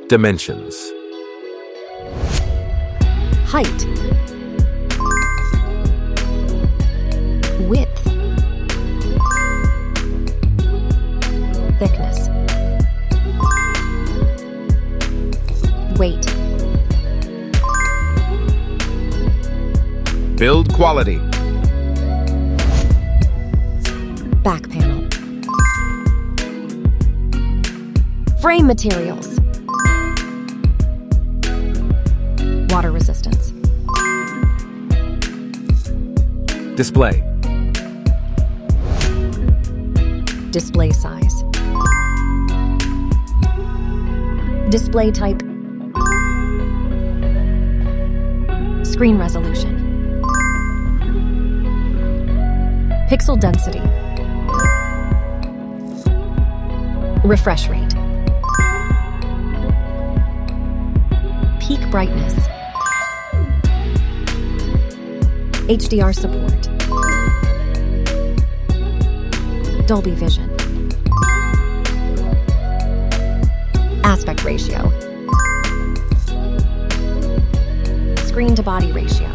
Dimensions. Height. Width. Thickness. Weight. Build quality. Back panel. Frame materials. Water resistance. Display. Display size. Display type. Screen resolution. Pixel density. Refresh rate. Peak brightness. HDR support. Dolby Vision. Aspect ratio. Screen to body ratio.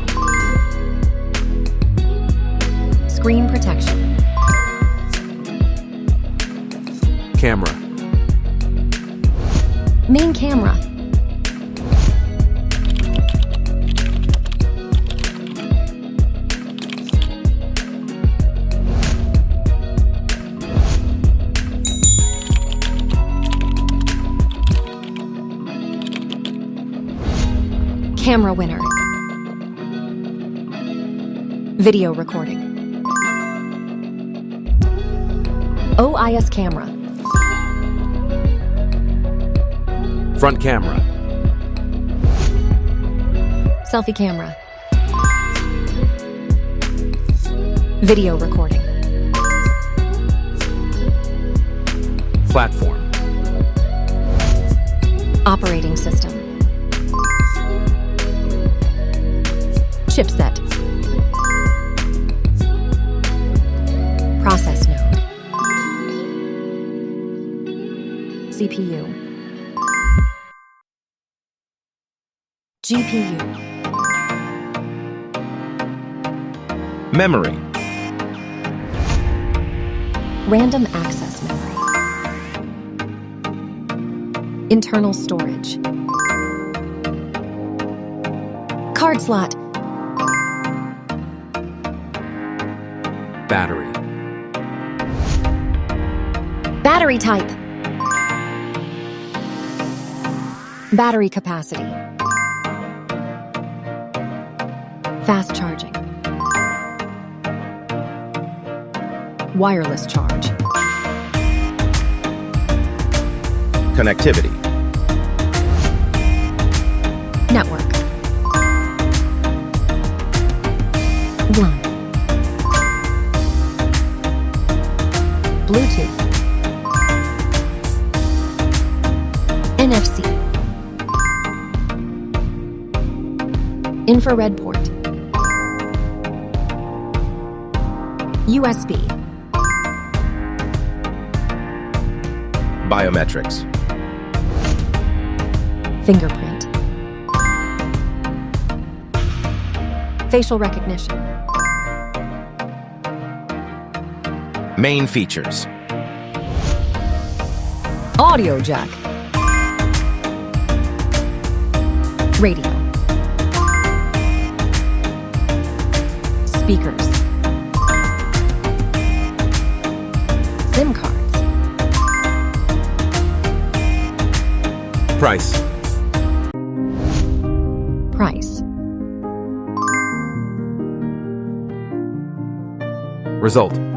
Screen protection. Camera. Main camera. Camera winner. Video recording. OIS camera. Front camera. Selfie camera. Video recording. Platform. Operating system. Chipset. Process node. CPU. GPU. Memory. Random access memory. Internal storage. Card slot. Battery. Battery type. Battery capacity. Fast charging. Wireless charge. Connectivity. Network. WLAN. Bluetooth. NFC. Infrared port. USB. Biometrics. Fingerprint. Facial recognition. Main features. Audio jack. Radio. Speakers. SIM cards. Price. Price. Result.